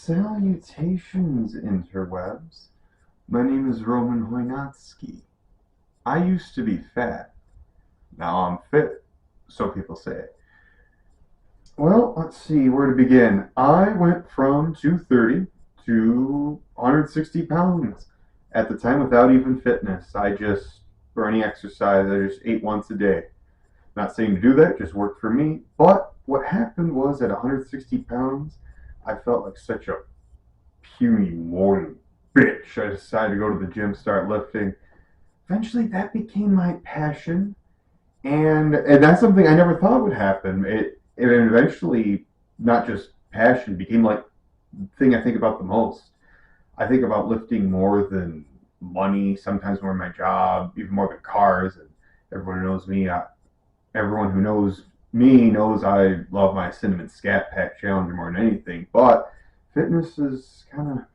Salutations, interwebs. My name is Roman Hoynatsky. I used to be fat. Now I'm fit, so people say. Well, let's see where to begin. I went from 230 to 160 pounds at the time without even fitness. Or any exercise, I just ate once a day. Not saying to do that, just worked for me. But what happened was at 160 pounds, I felt like such a puny morning bitch. I decided to go to the gym, start lifting. Eventually, that became my passion, and that's something I never thought would happen. It eventually, not just passion, became like the thing I think about the most. I think about lifting more than money, sometimes more than my job, even more than cars. And everyone who knows me, everyone who knows me knows I love my cinnamon scat pack challenge more than anything. But fitness is kind of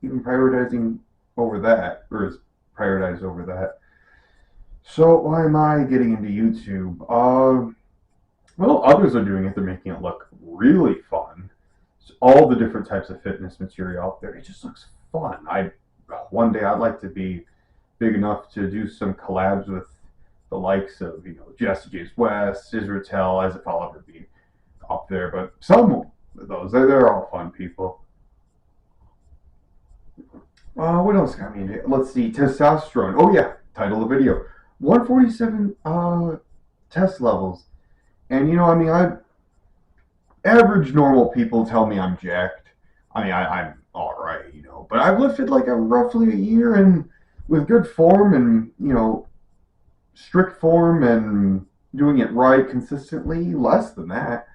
even prioritizing over that, or is prioritized over that. So why am I getting into YouTube? Well, others are doing it. They're making it look really fun. So all the different types of fitness material out there. It just looks fun. One day I'd like to be big enough to do some collabs with the likes of Jesse James West, Israel, as if I'll ever be up there. But some of those, they're all fun people. What else got me into it? Let's see, testosterone. Oh yeah, title of the video. 147 test levels. And average normal people tell me I'm jacked. I'm alright, but I've lifted like roughly a year and with good form and, strict form and doing it right consistently, less than that.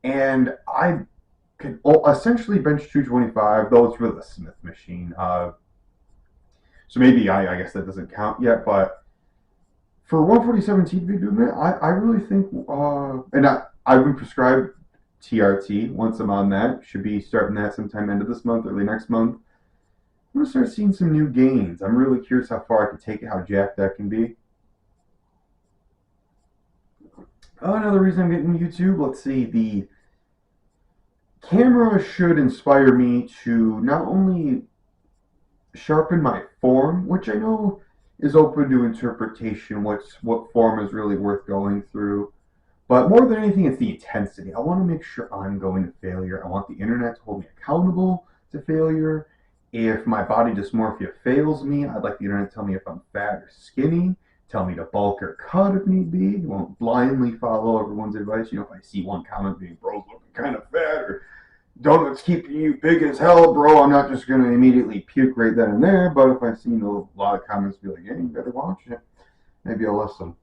And I can essentially bench 225, though it's with a Smith machine. So maybe I guess that doesn't count yet, but for 147 TB movement, I really think, I've been prescribed TRT. Once I'm on that, should be starting that sometime end of this month, early next month. I'm gonna start seeing some new gains. I'm really curious how far I can take it, how jacked that can be. Another reason I'm getting YouTube, let's see, the camera should inspire me to not only sharpen my form, which I know is open to interpretation, what form is really worth going through, but more than anything, it's the intensity. I want to make sure I'm going to failure. I want the internet to hold me accountable to failure. If my body dysmorphia fails me, I'd like the internet to tell me if I'm fat or skinny, tell me to bulk or cut if need be. You won't blindly follow everyone's advice. If I see one comment being, bro's looking kind of fat, or donuts keeping you big as hell, bro, I'm not just going to immediately puke right then and there. But if I see a lot of comments be like, hey, you better watch it, maybe I'll listen.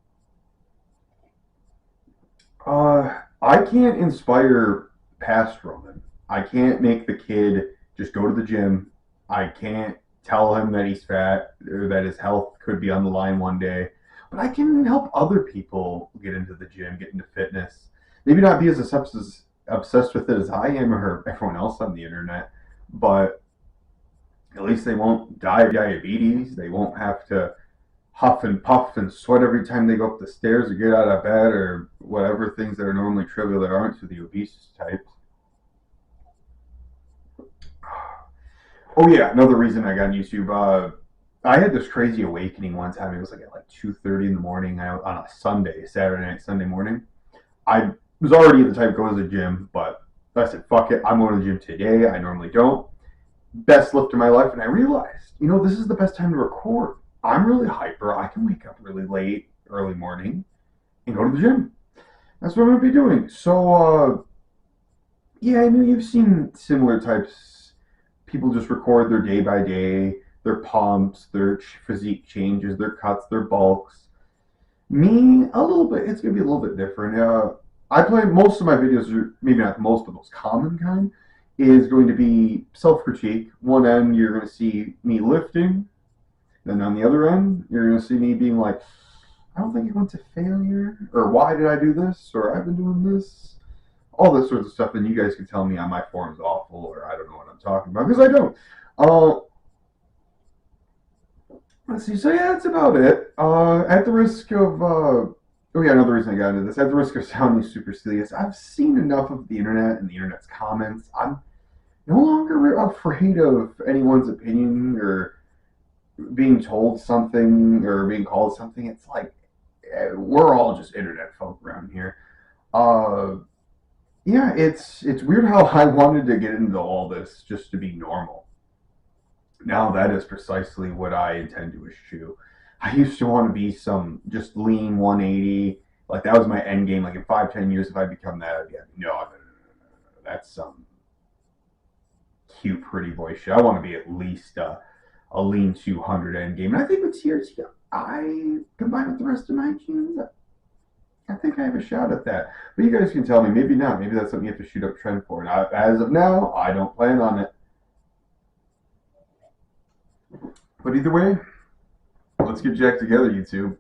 I can't inspire past Roman. I can't make the kid just go to the gym. I can't tell him that he's fat or that his health could be on the line one day. But I can help other people get into the gym, get into fitness. Maybe not be as obsessed with it as I am or everyone else on the internet, but at least they won't die of diabetes. They won't have to huff and puff and sweat every time they go up the stairs or get out of bed or whatever things that are normally trivial that aren't to the obese types. Oh yeah, another reason I got on YouTube. I had this crazy awakening one time. It was like at 2:30 in the morning on a Sunday, Saturday night, Sunday morning. I was already the type to go to the gym, but I said, fuck it, I'm going to the gym today. I normally don't. Best lift of my life, and I realized, this is the best time to record. I'm really hyper. I can wake up really late, early morning, and go to the gym. That's what I'm going to be doing. So, yeah, you've seen similar types. People just record their day by day, their pumps, their physique changes, their cuts, their bulks. Me, a little bit. It's going to be a little bit different. I play most of my videos, or maybe not most, but the most common kind, is going to be self-critique. One end, you're going to see me lifting. Then on the other end, you're going to see me being like, I don't think it went to failure, or why did I do this, or I've been doing this. All this sorts of stuff, and you guys can tell me my form's awful, or I don't know what I'm talking about, because I don't. Let's see, so yeah, that's about it. At the risk of, another reason I got into this, at the risk of sounding supercilious, I've seen enough of the internet and the internet's comments. no longer afraid of anyone's opinion or being told something or being called something. It's like we're all just internet folk around here. Uh, yeah, it's weird how I wanted to get into all this just to be normal. Now that is precisely what I intend to eschew. I used to want to be some just lean 180. Like that was my end game. Like in 5, 10 years, if I become that, I'd be like, no. That's some cute, pretty boy shit. I want to be at least a lean 200 end game. And I think with TRT, I combined with the rest of my genes, I think I have a shot at that. But you guys can tell me, maybe not. Maybe that's something you have to shoot up trend for. And as of now, I don't plan on it. But either way, let's get jacked together, YouTube.